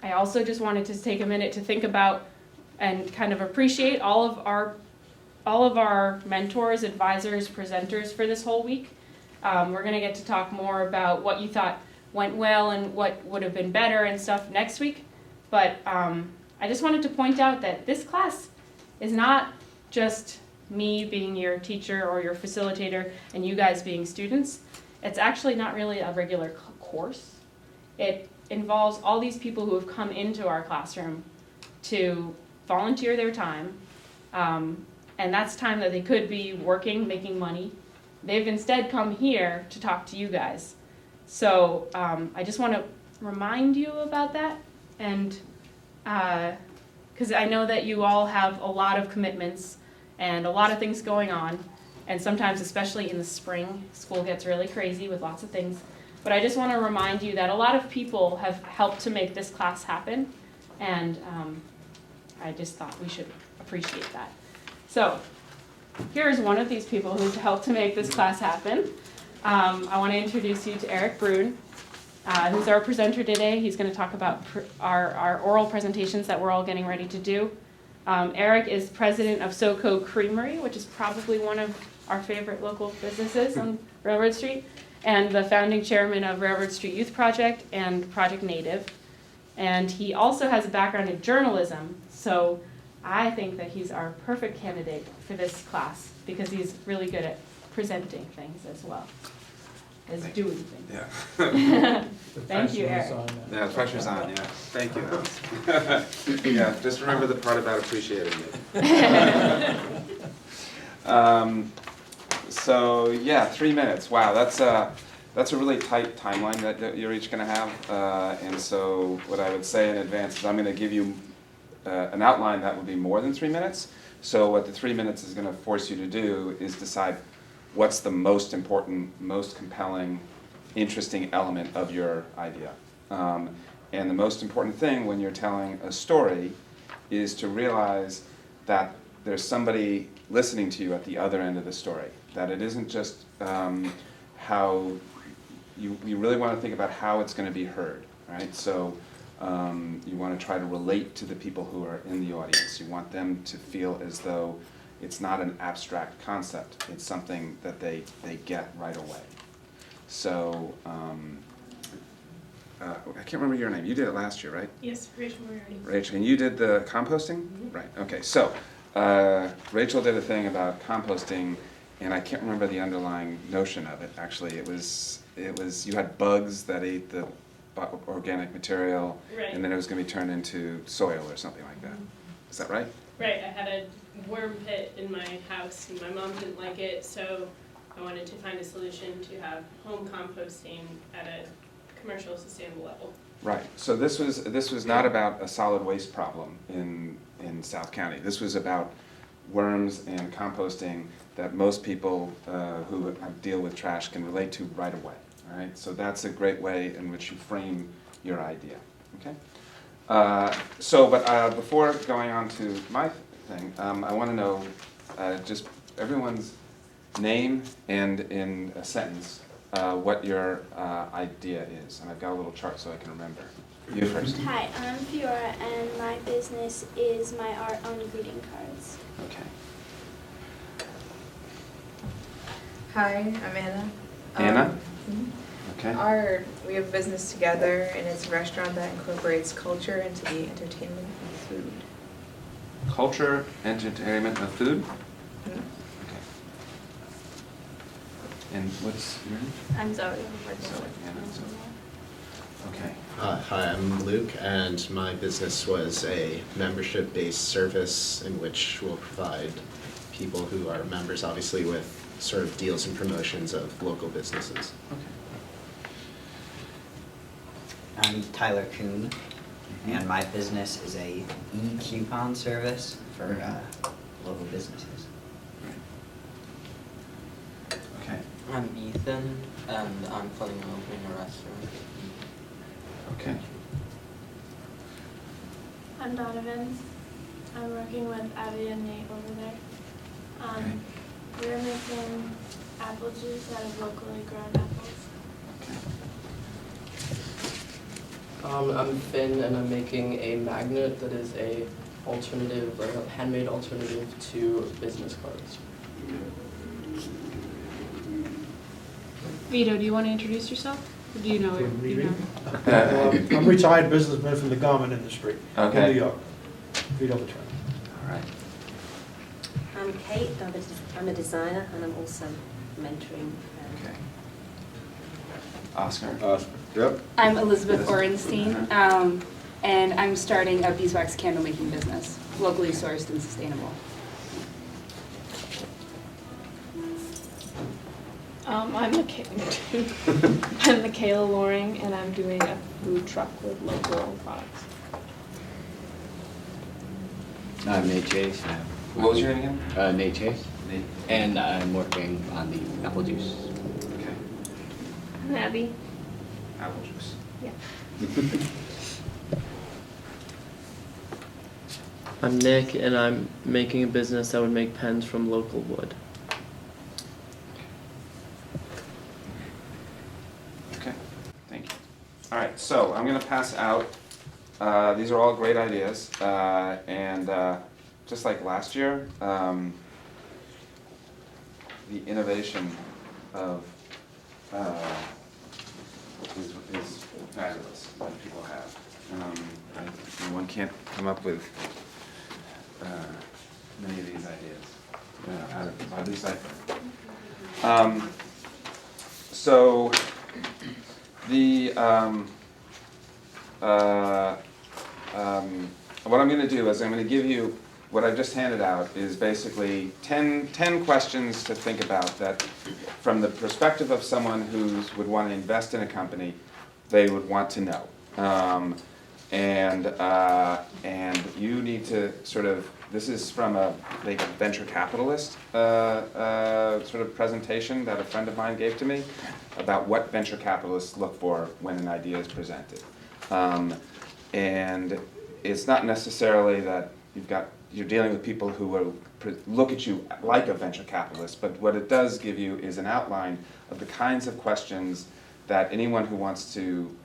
I also just wanted to take a minute to think about and kind of appreciate all of our mentors, advisors, presenters for this whole week. We're going to get to talk more about what you thought went well and what would have been better and stuff next week. But I just wanted to point out that this class is not just me being your teacher or your facilitator and you guys being students. It's actually not really a regular course. It involves all these people who have come into our classroom to volunteer their time, and that's time that they could be working, making money. They've instead come here to talk to you guys. So I just want to remind you about that, and because I know that you all have a lot of commitments and a lot of things going on, and sometimes, especially in the spring, school gets really crazy with lots of things. But I just want to remind you that a lot of people have helped to make this class happen, and I just thought we should appreciate that. So here's one of these people who's helped to make this class happen. I want to introduce you to Erik Bruun, who's our presenter today. He's going to talk about our oral presentations that we're all getting ready to do. Erik is president of SoCo Creamery, which is probably one of our favorite local businesses on Railroad Street, and the founding chairman of Railroad Street Youth Project and Project Native. And he also has a background in journalism, so I think that he's our perfect candidate for this class because he's really good at presenting things as well as doing things. Yeah. Thank you, Erik. Yeah, the pressure's on, yeah. Thank you. Yeah, just remember the part about appreciating it. So yeah, 3 minutes. Wow, that's a really tight timeline that you're each going to have. And so what I would say in advance is I'm going to give you an outline that will be more than 3 minutes. So what the 3 minutes is going to force you to do is decide what's the most important, most compelling, interesting element of your idea. And the most important thing when you're telling a story is to realize that there's somebody listening to you at the other end of the story. That it isn't just how you really want to think about how it's going to be heard, right? So you want to try to relate to the people who are in the audience. You want them to feel as though it's not an abstract concept. It's something that they get right away. So I can't remember your name. You did it last year, right? Yes, Rachel Moriarty. Rachel, and you did the composting? Mm-hmm. Right, okay. So Rachel did a thing about composting, and I can't remember the underlying notion of it. Actually, it was you had bugs that ate the organic material, Right. and then it was going to be turned into soil or something like that. Is that right? Right, I had a worm pit in my house and my mom didn't like it, so I wanted to find a solution to have home composting at a commercial sustainable level. Right. So this was not about a solid waste problem in South County. This was about worms and composting that most people who deal with trash can relate to right away. All right. So that's a great way in which you frame your idea. Okay. But before going on to my thing, I want to know just everyone's name and in a sentence what your idea is. And I've got a little chart so I can remember. You first. Hi, I'm Fiora, and my business is my art on greeting cards. Okay. Hi, I'm Anna. Anna? Okay. We have a business together, and it's a restaurant that incorporates culture into the entertainment and food. Culture, entertainment, and food? Mhm. Okay. And what's your name? I'm Zoe. Zoe, Anna, Zoe. Okay. Hi, I'm Luke, and my business was a membership-based service in which we'll provide people who are members, obviously, with sort of deals and promotions of local businesses. Okay. I'm Tyler Kuhn, and my business is a e-coupon service for local businesses. Okay. I'm Ethan, and I'm planning on opening a restaurant. Okay. I'm Donovan. I'm working with Abby and Nate over there. Okay. We're making apple juice out of locally grown apples. Okay. I'm Finn, and I'm making a magnet that is a alternative, like a handmade alternative to business cards. Vito, do you want to introduce yourself? Or do you know it? Me, You me? know. I'm a retired businessman from the garment industry in Okay. New York. Vito Paterno. All right. I'm Kate, I'm a designer, and I'm also mentoring. Okay. Oscar. Yep. I'm Elizabeth Orenstein, and I'm starting a beeswax candle making business, locally sourced and sustainable. I'm Michaela Loring, and I'm doing a food truck with local products. I'm Nate Chase. What was your name again? Nate Chase. Nate. And I'm working on the apple juice. Okay. I'm Abby. Apple juice. Yeah. I'm Nick, and I'm making a business that would make pens from local wood. Okay, thank you. All right, so I'm going to pass out, these are all great ideas, and just like last year, the innovation of is fabulous that people have. One can't come up with many of these ideas, at least I think. So the what I'm going to do is I'm going to give you what I just handed out is basically 10 questions to think about that from the perspective of someone who would want to invest in a company, they would want to know. And you need to sort of, this is from a venture capitalist sort of presentation that a friend of mine gave to me about what venture capitalists look for when an idea is presented. And it's not necessarily that you're dealing with people who will look at you like a venture capitalist, but what it does give you is an outline of the kinds of questions that anyone who wants to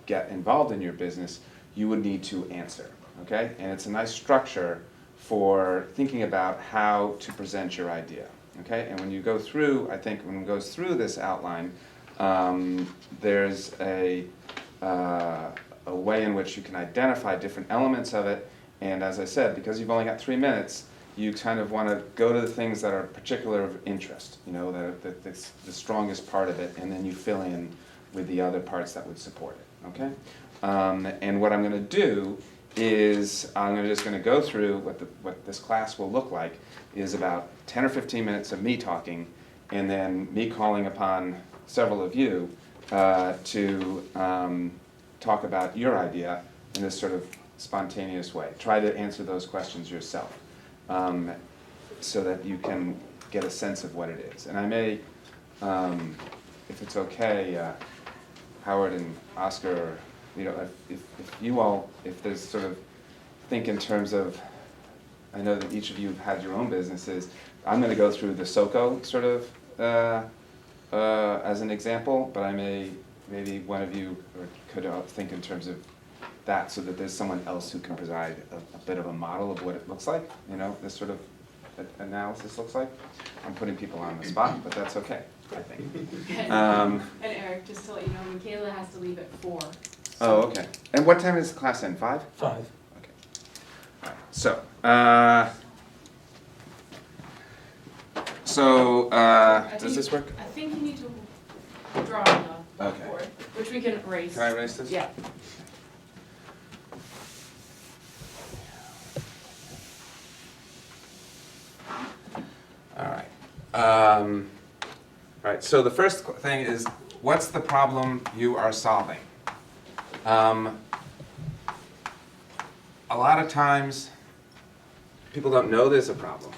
get involved in your business, you would need to answer, okay? And it's a nice structure for thinking about how to present your idea, okay? And when you go through, I think when it goes through this outline, there's a way in which you can identify different elements of it. And as I said, because you've only got 3 minutes, you kind of want to go to the things that are particular of interest, you know, that's the strongest part of it, and then you fill in with the other parts that would support it, okay? And what I'm going to do is I'm just going to go through what this class will look like is about 10 or 15 minutes of me talking, and then me calling upon several of you to talk about your idea in this sort of spontaneous way. Try to answer those questions yourself so that you can get a sense of what it is. And I may, if it's okay, Howard and Oscar, you know, if you all, if there's sort of think in terms of, I know that each of you have had your own businesses. I'm going to go through the SOCO sort of as an example, but I maybe one of you could think in terms of that so that there's someone else who can provide a bit of a model of what it looks like, you know, this sort of analysis looks like. I'm putting people on the spot, but that's okay, I think. And Eric, just to let you know, Michaela has to leave at 4. Oh, okay. And what time is the class end? 5? 5. Okay. All right. So, does this work? I think you need to draw on the Okay. board, which we can erase. Can I erase this? Yeah. All right. All right. So the first thing is, what's the problem you are solving? A lot of times, people don't know there's a problem.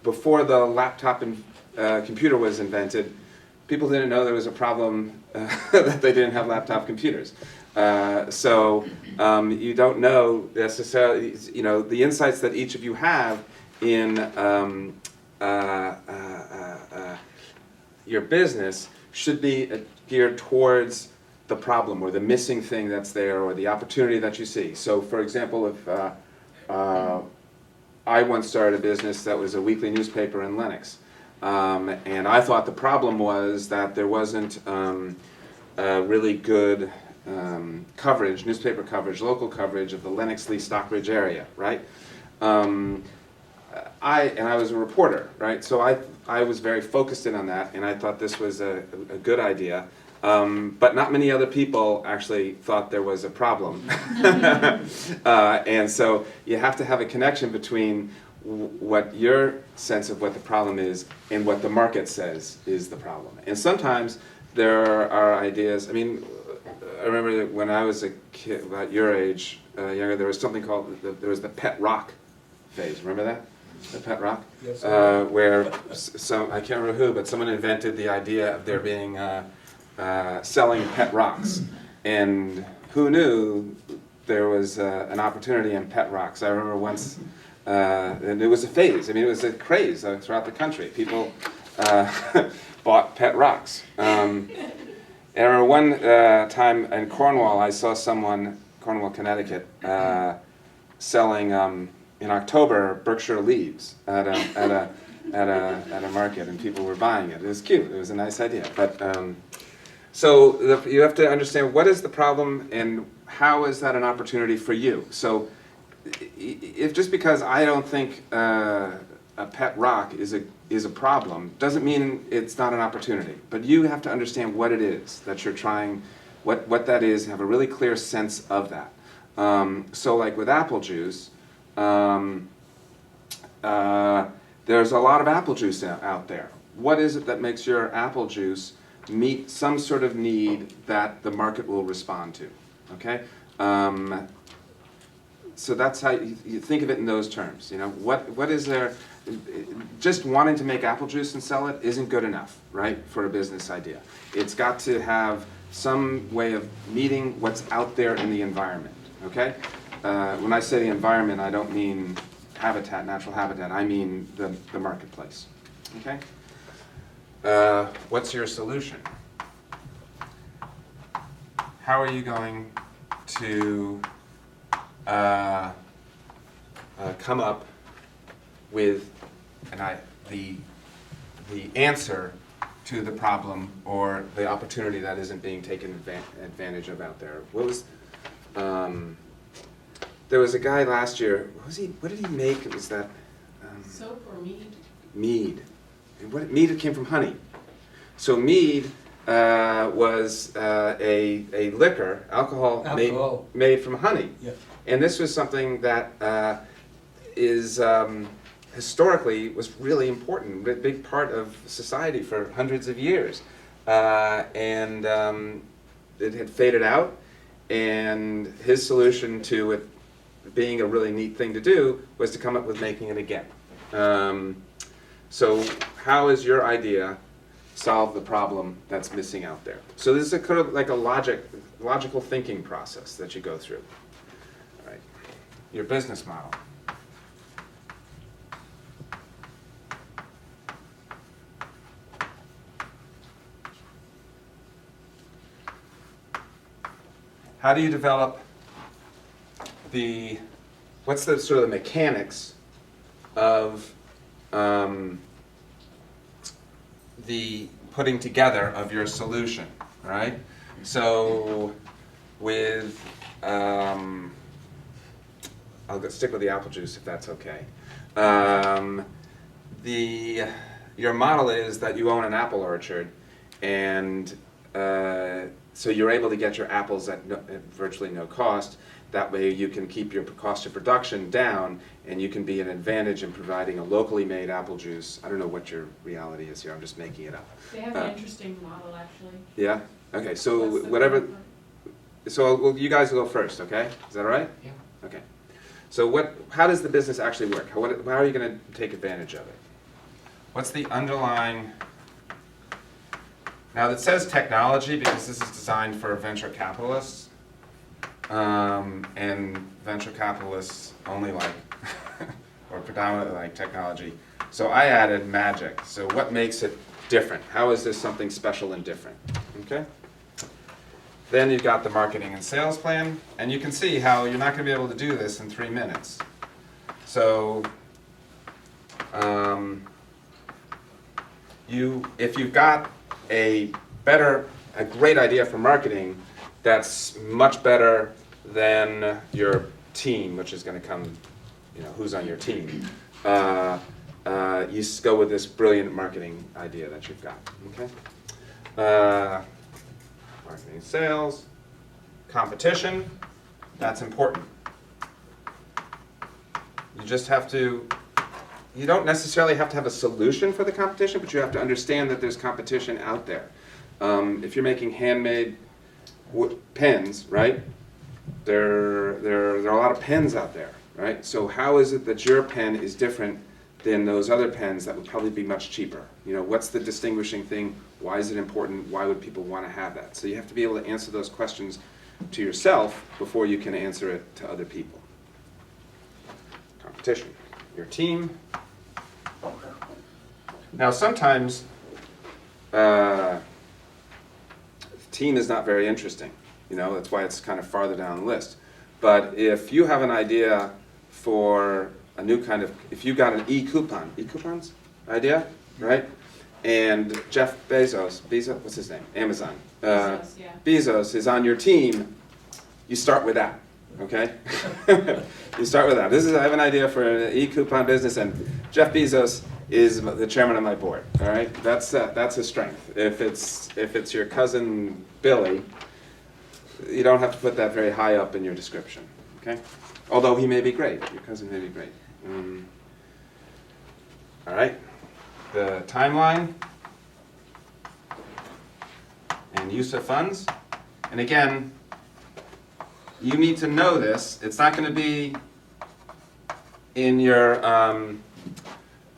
Before the laptop and computer was invented, people didn't know there was a problem that they didn't have laptop computers. So you don't know necessarily, you know, the insights that each of you have in your business should be geared towards the problem or the missing thing that's there or the opportunity that you see. So for example, if I once started a business that was a weekly newspaper in Lenox, and I thought the problem was that there wasn't really good coverage, newspaper coverage, local coverage of the Lenox, Lee, Stockbridge area, right? I was a reporter, right? So I was very focused in on that, and I thought this was a good idea. But not many other people actually thought there was a problem. And so you have to have a connection between what your sense of what the problem is and what the market says is the problem. And sometimes there are ideas, I mean, I remember that when I was a kid, about your age, younger, there was something called, there was the pet rock phase, remember that? The pet rock? Yes. Where some, I can't remember who, but someone invented the idea of there being selling pet rocks. And who knew there was an opportunity in pet rocks? I remember once, and it was a phase, I mean it was a craze throughout the country. People bought pet rocks. And I remember one time in Cornwall, I saw someone, Cornwall, Connecticut, selling in October Berkshire leaves at a market, and people were buying it. It was cute. It was a nice idea. But so you have to understand what is the problem and how is that an opportunity for you. So if just because I don't think a pet rock is a problem doesn't mean it's not an opportunity. But you have to understand what it is that you're trying, what that is, have a really clear sense of that. So like with apple juice, there's a lot of apple juice out there. What is it that makes your apple juice meet some sort of need that the market will respond to? Okay? So that's how you think of it in those terms. You know, what is there? Just wanting to make apple juice and sell it isn't good enough, right, for a business idea. It's got to have some way of meeting what's out there in the environment. Okay? When I say the environment, I don't mean habitat, natural habitat. I mean the marketplace. Okay? What's your solution? How are you going to come up with the answer to the problem or the opportunity that isn't being taken advantage of out there? What was there was a guy last year. What did he make? It was that Soap or mead? Mead. And mead came from honey. So mead was a liquor, alcohol. Made from honey. Yeah. And this was something that is historically was really important, a big part of society for hundreds of years. And it had faded out, and his solution to it being a really neat thing to do was to come up with making it again. So how is your idea solve the problem that's missing out there? So this is a kind of like a logical thinking process that you go through. All right. Your business model. How do you develop what's the sort of the mechanics of the putting together of your solution, right? So with, I'll stick with the apple juice if that's okay. Your model is that you own an apple orchard, and so you're able to get your apples at virtually no cost. That way you can keep your cost of production down, and you can be an advantage in providing a locally made apple juice. I don't know what your reality is here, I'm just making it up. They have an interesting model, actually. Yeah? Okay, so whatever, so you guys will go first, okay? Is that all right? Yeah. Okay. So how does the business actually work? How are you going to take advantage of it? What's the underlying... Now it says technology because this is designed for venture capitalists. And venture capitalists only like, or predominantly like technology. So I added magic. So what makes it different? How is this something special and different? Okay? Then you've got the marketing and sales plan, and you can see how you're not going to be able to do this in 3 minutes. So if you've got a great idea for marketing that's much better than your team, which is going to come, who's on your team, you go with this brilliant marketing idea that you've got. Okay. Marketing, sales, competition, that's important. You don't necessarily have to have a solution for the competition, but you have to understand that there's competition out there. If you're making handmade pens, right, there are a lot of pens out there, right? So how is it that your pen is different than those other pens that would probably be much cheaper? What's the distinguishing thing? Why is it important? Why would people want to have that? So you have to be able to answer those questions to yourself before you can answer it to other people. Competition. Your team. Now sometimes team is not very interesting. That's why it's kind of farther down the list. But if you have an idea for a new kind of, if you got an e-coupons idea, right? And Jeff Bezos, what's his name? Amazon. Bezos, yeah. Bezos is on your team, you start with that, okay? You start with that. I have an idea for an e-coupon business, and Jeff Bezos is the chairman of my board, all right? That's a strength. If it's your cousin Billy, you don't have to put that very high up in your description, okay? Although he may be great, your cousin may be great. All right, the timeline and use of funds. And again, you need to know this. It's not going to be in your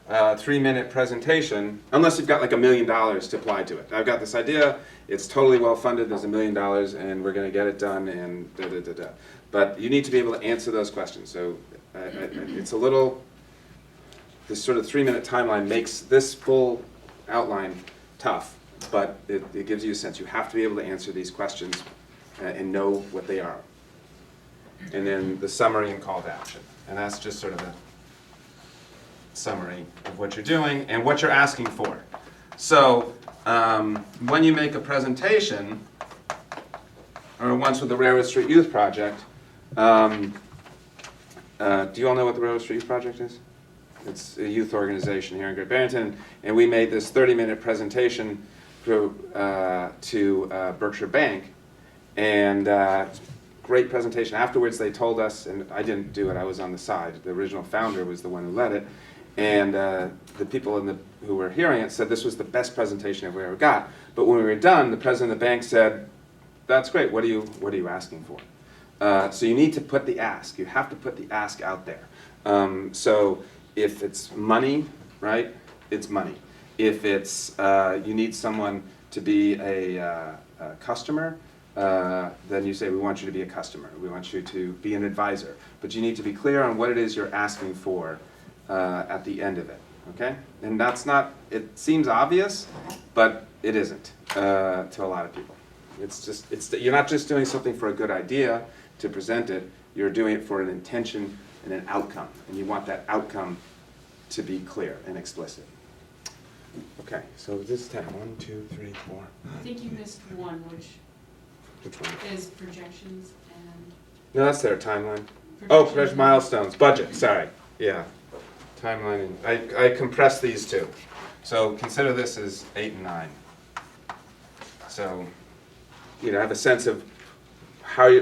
3-minute presentation unless you've got like $1 million to apply to it. I've got this idea, it's totally well funded, there's $1 million and we're going to get it done and da-da-da-da. But you need to be able to answer those questions. So it's a little, this sort of 3-minute timeline makes this full outline tough, but it gives you a sense. You have to be able to answer these questions and know what they are. And then the summary and call to action. And that's just sort of a summary of what you're doing and what you're asking for. So when you make a presentation, or once with the Railroad Street Youth Project, do you all know what the Railroad Street Youth Project is? It's a youth organization here in Great Barrington, and we made this 30-minute presentation to Berkshire Bank, and great presentation. Afterwards they told us, and I didn't do it, I was on the side, the original founder was the one who led it, and the people who were hearing it said this was the best presentation we ever got. But when we were done, the president of the bank said, that's great, what are you asking for? So you need to put the ask. You have to put the ask out there. So if it's money, right, it's money. If it's you need someone to be a customer, then you say, we want you to be a customer. We want you to be an advisor. But you need to be clear on what it is you're asking for at the end of it, okay? And that's not, it seems obvious, but it isn't to a lot of people. You're not just doing something for a good idea to present it, you're doing it for an intention and an outcome. And you want that outcome to be clear and explicit. Okay, so this is 10. 1, 2, 3, 4. I think you missed one, which one? Is projections and... No, that's their timeline. Oh, projection milestones, budget, sorry. Yeah, timeline. And I compressed these two. So consider this as 8 and 9. So, have a sense of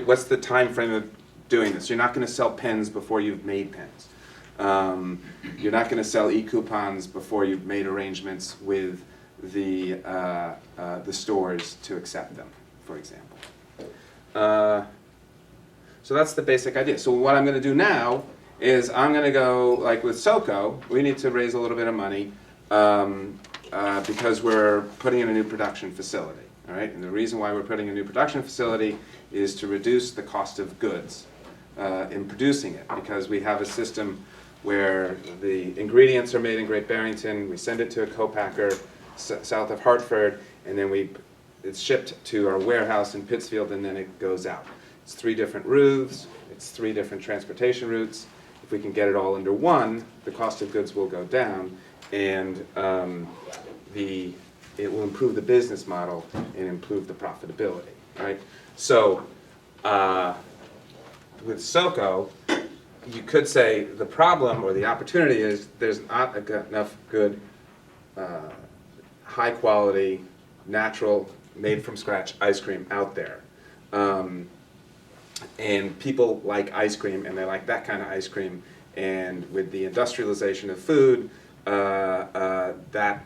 what's the time frame of doing this. You're not going to sell pens before you've made pens. You're not going to sell e-coupons before you've made arrangements with the stores to accept them, for example. So that's the basic idea. So what I'm going to do now is I'm going to go, like with SoCo, we need to raise a little bit of money because we're putting in a new production facility. All right? And the reason why we're putting a new production facility is to reduce the cost of goods in producing it, because we have a system where the ingredients are made in Great Barrington, we send it to a co-packer south of Hartford, and then we it's shipped to our warehouse in Pittsfield, and then it goes out. It's 3 different routes, it's 3 different transportation routes. If we can get it all under one, the cost of goods will go down, and it will improve the business model and improve the profitability, right? So with SoCo, you could say the problem or the opportunity is there's not enough good, high quality, natural, made from scratch ice cream out there. And people like ice cream, and they like that kind of ice cream. And with the industrialization of food, that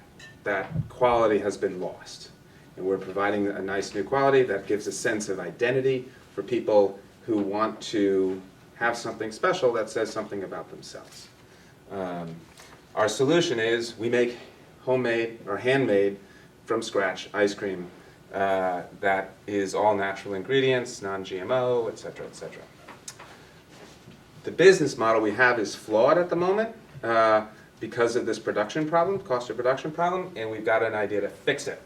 quality has been lost. And we're providing a nice new quality that gives a sense of identity for people who want to have something special that says something about themselves. Our solution is we make homemade or handmade from scratch ice cream that is all natural ingredients, non-GMO, et cetera, et cetera. The business model we have is flawed at the moment because of this production problem, cost of production problem, and we've got an idea to fix it.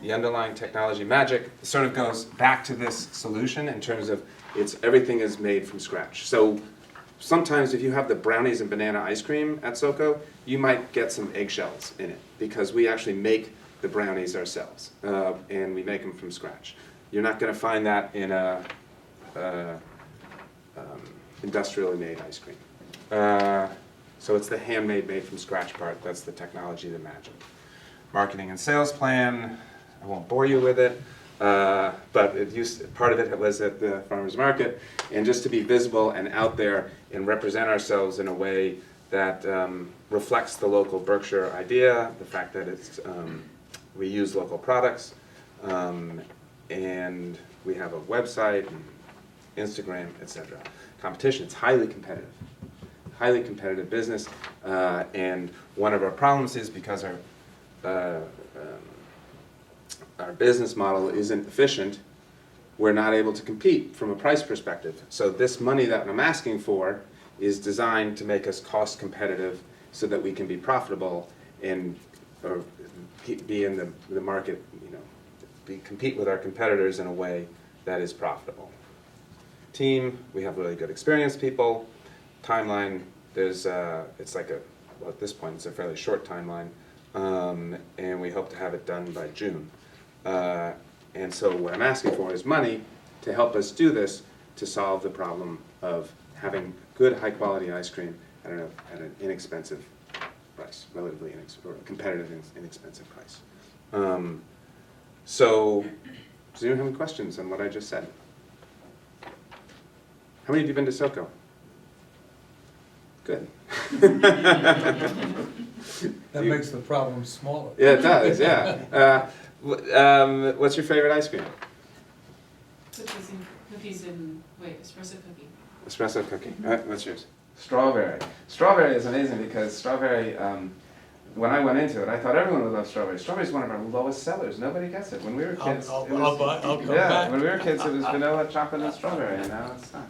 The underlying technology magic sort of goes back to this solution in terms of everything is made from scratch. So sometimes if you have the brownies and banana ice cream at SoCo, you might get some eggshells in it because we actually make the brownies ourselves and we make them from scratch. You're not going to find that in a industrially made ice cream. So it's the handmade, made from scratch part. That's the technology, the magic. Marketing and sales plan. I won't bore you with it, but part of it was at the farmers market, and just to be visible and out there and represent ourselves in a way that reflects the local Berkshire idea, the fact that we use local products, and we have a website, and Instagram, etc. Competition, it's highly competitive business, and one of our problems is because our business model isn't efficient, we're not able to compete from a price perspective. So this money that I'm asking for is designed to make us cost competitive so that we can be profitable and be in the market, compete with our competitors in a way that is profitable. Team, we have really good experienced people. Timeline, it's like at this point, it's a fairly short timeline, and we hope to have it done by June. And so what I'm asking for is money to help us do this, to solve the problem of having good, high-quality ice cream at an inexpensive price, relatively competitive, inexpensive price. So, does anyone have any questions on what I just said? How many of you have been to SoCo? Good. That makes the problem smaller. Yeah, it does, yeah. What's your favorite ice cream? Espresso cookie. Espresso cookie. What's yours? Strawberry. Strawberry is amazing because strawberry, when I went into it, I thought everyone would love strawberry. Strawberry is one of our lowest sellers. Nobody gets it. When we were kids, I'll come back. When we were kids, it was vanilla, chocolate, and strawberry, and now it's not.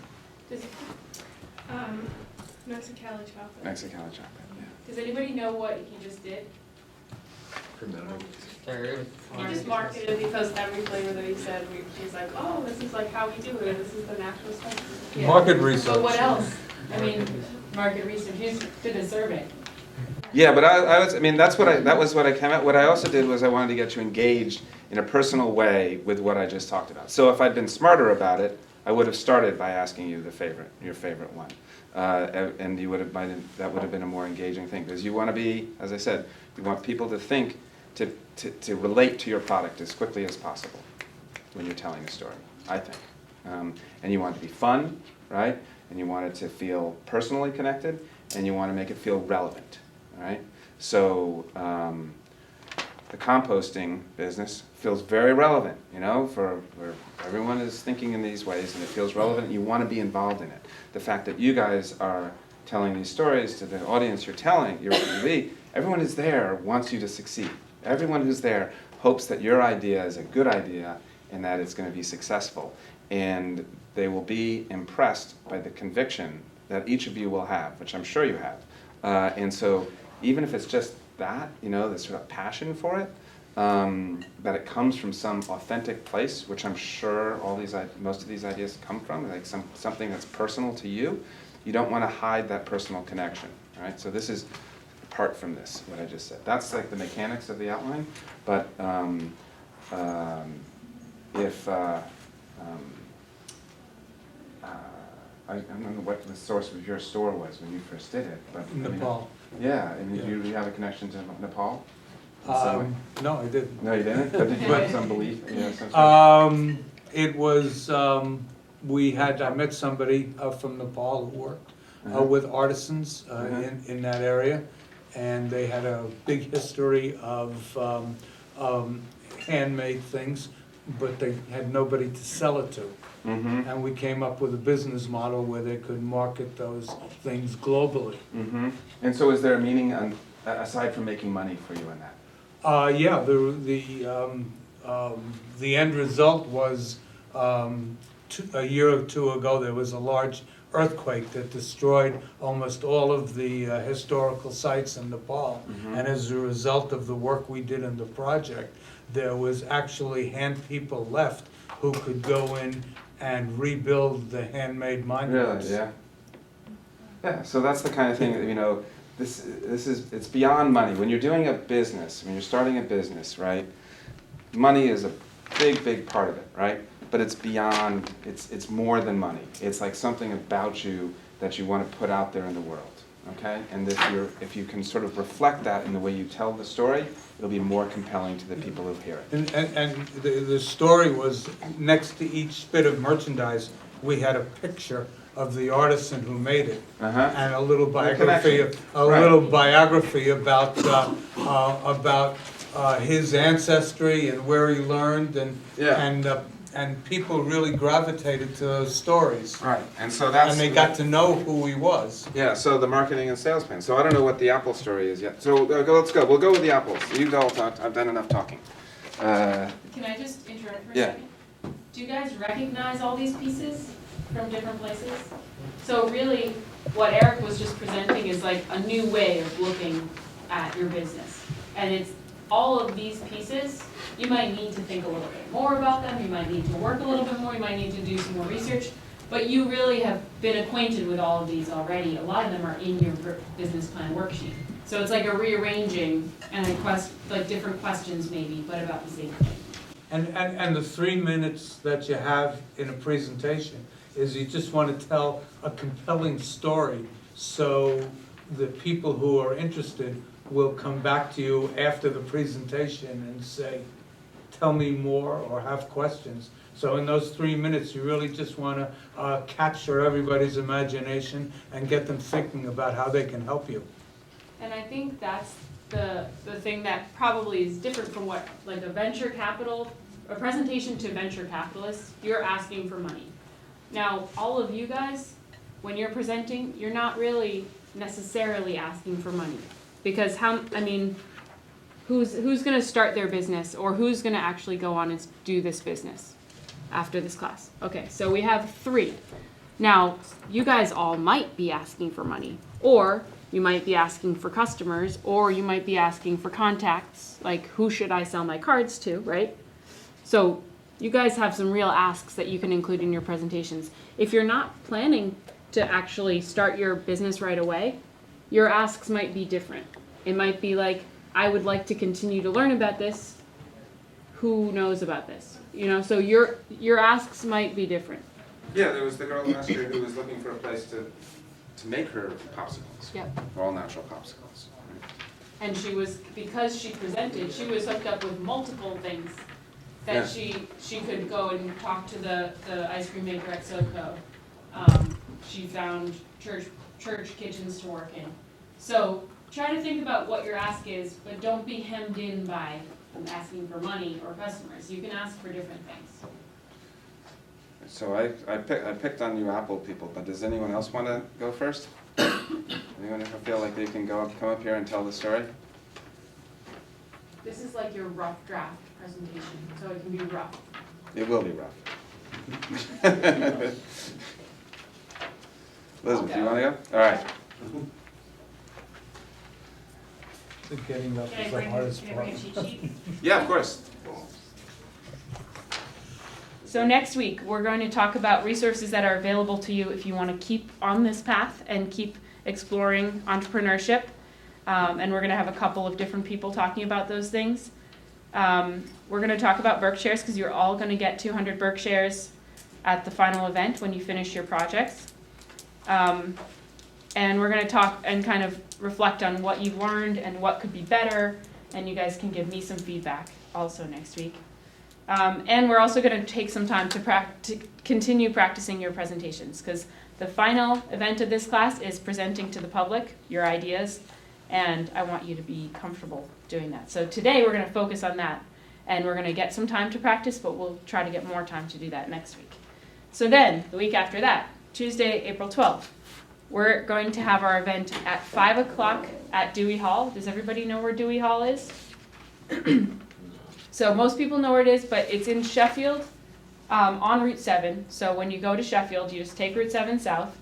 Mexicali chocolate. Mexicali chocolate, yeah. Does anybody know what he just did? He just marketed it because every flavor that he said, he's like, oh, this is like how we do it. This is the natural stuff. Yeah. Market research. But what else? I mean, market research. You did a survey. Yeah, but that was what I came at. What I also did was I wanted to get you engaged in a personal way with what I just talked about. So if I'd been smarter about it, I would have started by asking you your favorite one, and that would have been a more engaging thing because you want to be, as I said, you want people to think, to relate to your product as quickly as possible when you're telling a story, I think, and you want it to be fun, right? And you want it to feel personally connected, and you want to make it feel relevant, right? So the composting business feels very relevant, for where everyone is thinking in these ways, and it feels relevant, and you want to be involved in it. The fact that you guys are telling these stories to the audience you're telling, everyone is there wants you to succeed. Everyone who's there hopes that your idea is a good idea and that it's going to be successful. And they will be impressed by the conviction that each of you will have, which I'm sure you have. And so even if it's just that, this sort of passion for it, that it comes from some authentic place, which I'm sure most of these ideas come from, like something that's personal to you. You don't want to hide that personal connection, right? So this is apart from this, what I just said. That's like the mechanics of the outline, but if I don't know what the source of your store was when you first did it, but I mean, Nepal. yeah, and Yeah. you have a connection to Nepal? In some way? No, I didn't. No, you didn't? But did you have some belief? Yeah, some sort of- It was, I met somebody from Nepal who worked with artisans in that area, and they had a big history of handmade things, but they had nobody to sell it to. Mm-hmm. And we came up with a business model where they could market those things globally. Mm-hmm. And so is there a meaning aside from making money for you in that? Yeah, the end result was a year or two ago, there was a large earthquake that destroyed almost all of the historical sites in Nepal. Mm-hmm. And as a result of the work we did in the project, there was actually hand people left who could go in and rebuild the handmade monuments. Really, yeah. Yeah, so that's the kind of thing that, you know, it's beyond money. When you're doing a business, when you're starting a business, right, money is a big part of it, right? But it's beyond, it's more than money. It's like something about you that you want to put out there in the world, okay? And if you can sort of reflect that in the way you tell the story, it'll be more compelling to the people who hear it. And the story was, next to each bit of merchandise, we had a picture of the artisan who made it, and a little biography, little biography about his ancestry and where he learned, and people really gravitated to those stories. Right, and so and they got to know who he was. Yeah, so the marketing and sales plan. So I don't know what the Apple story is yet. So let's go. We'll go with the apples. You've all talked. I've done enough talking. Can I just interrupt for a second? Do you guys recognize all these pieces from different places? So really, what Erik was just presenting is like a new way of looking at your business. And it's all of these pieces, you might need to think a little bit more about them, you might need to work a little bit more, you might need to do some more research, but you really have been acquainted with all of these already. A lot of them are in your business plan worksheet. So it's like a rearranging and like different questions maybe, but about the same thing. And the 3 minutes that you have in a presentation is you just want to tell a compelling story, so the people who are interested will come back to you after the presentation and say, tell me more, or have questions. So in those 3 minutes, you really just want to capture everybody's imagination and get them thinking about how they can help you. And I think that's the thing that probably is different from what, like a presentation to venture capitalists, you're asking for money. Now, all of you guys, when you're presenting, you're not really necessarily asking for money. Because who's gonna start their business, or who's gonna actually go on and do this business after this class? Okay, so we have 3. Now, you guys all might be asking for money, or you might be asking for customers, or you might be asking for contacts, like who should I sell my cards to, right? So you guys have some real asks that you can include in your presentations. If you're not planning to actually start your business right away, your asks might be different. It might be like, I would like to continue to learn about this. Who knows about this? You know, so your asks might be different. Yeah, there was the girl last year who was looking for a place to make her popsicles. Yep. All natural popsicles. And because she presented, she was hooked up with multiple things that she could go and talk to the ice cream maker at SoCo. She found church kitchens to work in. So try to think about what your ask is, but don't be hemmed in by asking for money or customers. You can ask for different things. So I picked on you Apple people, but does anyone else want to go first? Anyone feel like they can come up here and tell the story? This is like your rough draft presentation, so it can be rough. It will be rough. Elizabeth, do you want to go? All right. The getting up Can I is the bring, hardest can I bring part. a cheat sheet? Yeah, of course. So next week, we're going to talk about resources that are available to you if you want to keep on this path and keep exploring entrepreneurship. And we're going to have a couple of different people talking about those things. We're going to talk about Berkshires because you're all going to get 200 Berkshires at the final event when you finish your projects. And we're going to talk and kind of reflect on what you've learned and what could be better. And you guys can give me some feedback also next week. And we're also going to take some time to continue practicing your presentations because the final event of this class is presenting to the public your ideas, and I want you to be comfortable doing that. So today we're going to focus on that, and we're going to get some time to practice, but we'll try to get more time to do that next week. So then, the week after that, Tuesday, April 12th, we're going to have our event at 5 o'clock at Dewey Hall. Does everybody know where Dewey Hall is? So most people know where it is, but it's in Sheffield on Route 7. So when you go to Sheffield, you just take Route 7 south.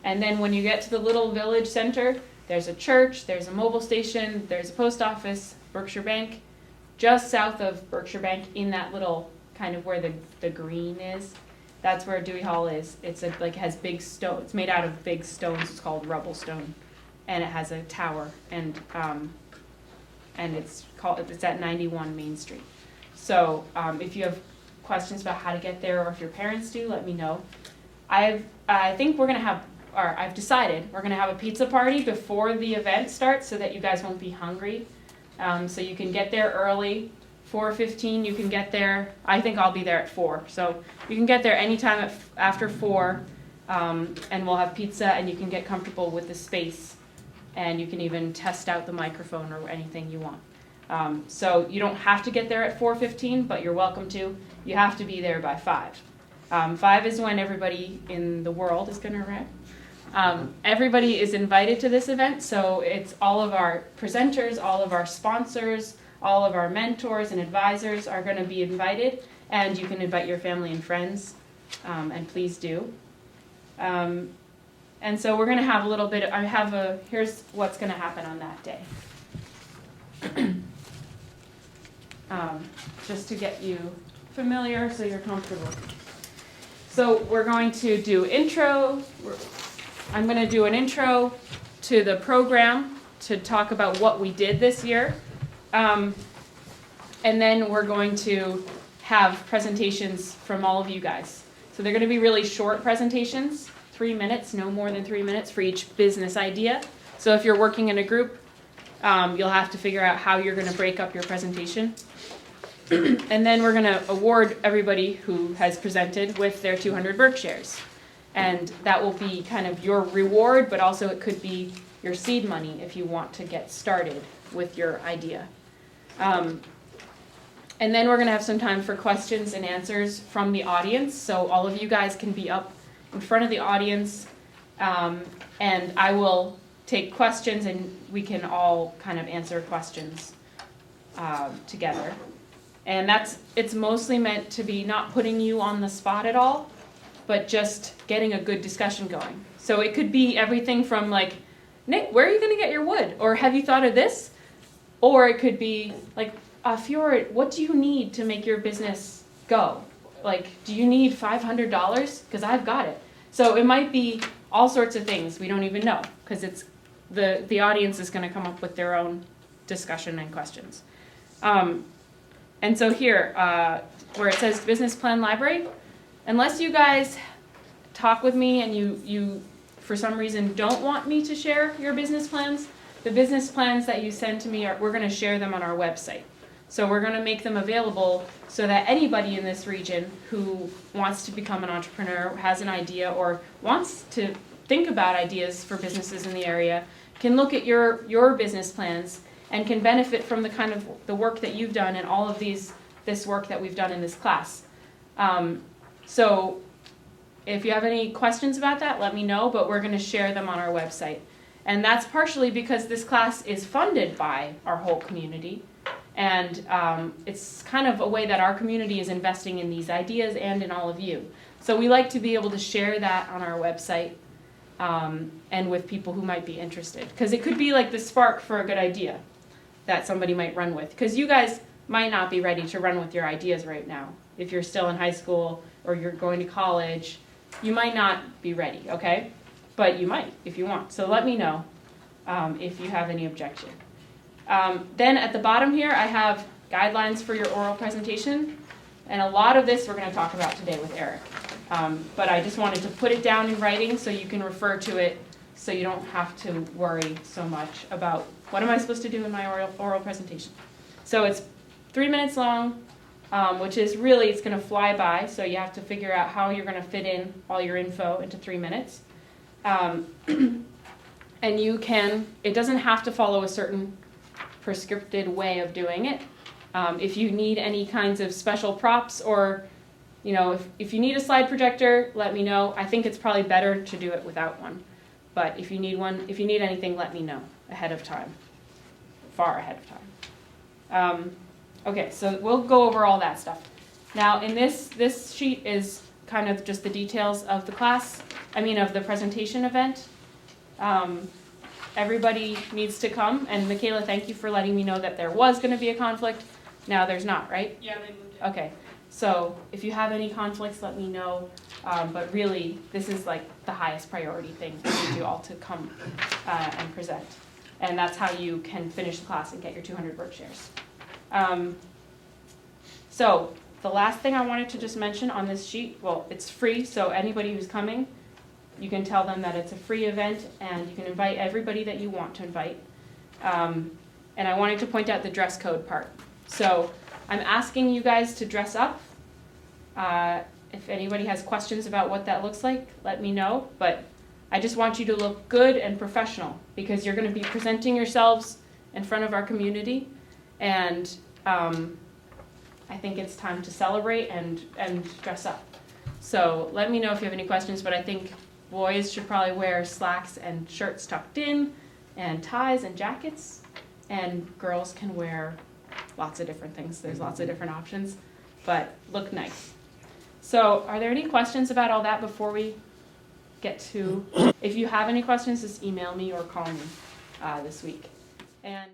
And then when you get to the little village center, there's a church, there's a mobile station, there's a post office, Berkshire Bank. Just south of Berkshire Bank in that little kind of where the green is, that's where Dewey Hall is. It's has big stone. It's made out of big stones. It's called rubble stone. And it has a tower. And it's at 91 Main Street. So if you have questions about how to get there, or if your parents do, let me know. I think I've decided we're gonna have a pizza party before the event starts so that you guys won't be hungry. So you can get there early, 4:15. You can get there. I think I'll be there at 4. So you can get there anytime after 4, and we'll have pizza, and you can get comfortable with the space, and you can even test out the microphone or anything you want. So you don't have to get there at 4:15, but you're welcome to. You have to be there by 5. 5 is when everybody in the world is going to arrive. Everybody is invited to this event, so it's all of our presenters, all of our sponsors, all of our mentors and advisors are going to be invited, and you can invite your family and friends, and please do. And so we're going to have a little bit, here's what's going to happen on that day. Just to get you familiar so you're comfortable. So we're going to do intro. I'm going to do an intro to the program to talk about what we did this year. And then we're going to have presentations from all of you guys. So they're going to be really short presentations, 3 minutes, no more than 3 minutes for each business idea. So if you're working in a group, you'll have to figure out how you're going to break up your presentation. And then we're going to award everybody who has presented with their 200 Berkshires. And that will be kind of your reward, but also it could be your seed money if you want to get started with your idea. And then we're going to have some time for questions and answers from the audience. So all of you guys can be up in front of the audience, and I will take questions, and we can all kind of answer questions together. And it's mostly meant to be not putting you on the spot at all, but just getting a good discussion going. So it could be everything from like, Nick, where are you going to get your wood? Or have you thought of this? Or it could be like, Fiora, what do you need to make your business go? Like, do you need $500? Because I've got it. So it might be all sorts of things we don't even know, because it's the audience is going to come up with their own discussion and questions. And so here, where it says Business Plan Library, unless you guys talk with me and you for some reason don't want me to share your business plans, the business plans that you send to me, we're going to share them on our website. So we're going to make them available so that anybody in this region who wants to become an entrepreneur, has an idea, or wants to think about ideas for businesses in the area can look at your business plans and can benefit from the kind of the work that you've done and all of this work that we've done in this class. So if you have any questions about that, let me know, but we're going to share them on our website. And that's partially because this class is funded by our whole community. And it's kind of a way that our community is investing in these ideas and in all of you. So we like to be able to share that on our website and with people who might be interested. Because it could be like the spark for a good idea. that somebody might run with. Because you guys might not be ready to run with your ideas right now. If you're still in high school or you're going to college, you might not be ready, okay? But you might if you want. So let me know if you have any objection. Then at the bottom here, I have guidelines for your oral presentation. And a lot of this we're going to talk about today with Erik. But I just wanted to put it down in writing so you can refer to it so you don't have to worry so much about what am I supposed to do in my oral presentation. So it's 3 minutes long, which is really, it's going to fly by, so you have to figure out how you're going to fit in all your info into 3 minutes. And you can, it doesn't have to follow a certain prescripted way of doing it. If you need any kinds of special props or, you know, if you need a slide projector, let me know. I think it's probably better to do it without one. But if you need one, if you need anything, let me know ahead of time, far ahead of time. Okay, so we'll go over all that stuff. Now, in this sheet is kind of just the details of the class, of the presentation event. Everybody needs to come, and Michaela, thank you for letting me know that there was going to be a conflict. Now there's not, right? Yeah, they moved it. Okay, so if you have any conflicts, let me know. But really, this is like the highest priority thing for you all to come and present. And that's how you can finish the class and get your 200 word shares. So the last thing I wanted to just mention on this sheet, well, it's free, so anybody who's coming, you can tell them that it's a free event and you can invite everybody that you want to invite. And I wanted to point out the dress code part. So I'm asking you guys to dress up. If anybody has questions about what that looks like, let me know. But I just want you to look good and professional because you're going to be presenting yourselves in front of our community. And I think it's time to celebrate and dress up. So let me know if you have any questions, but I think boys should probably wear slacks and shirts tucked in and ties and jackets. And girls can wear lots of different things. There's lots of different options, but look nice. So are there any questions about all that before we get to, if you have any questions, just email me or call me this week. And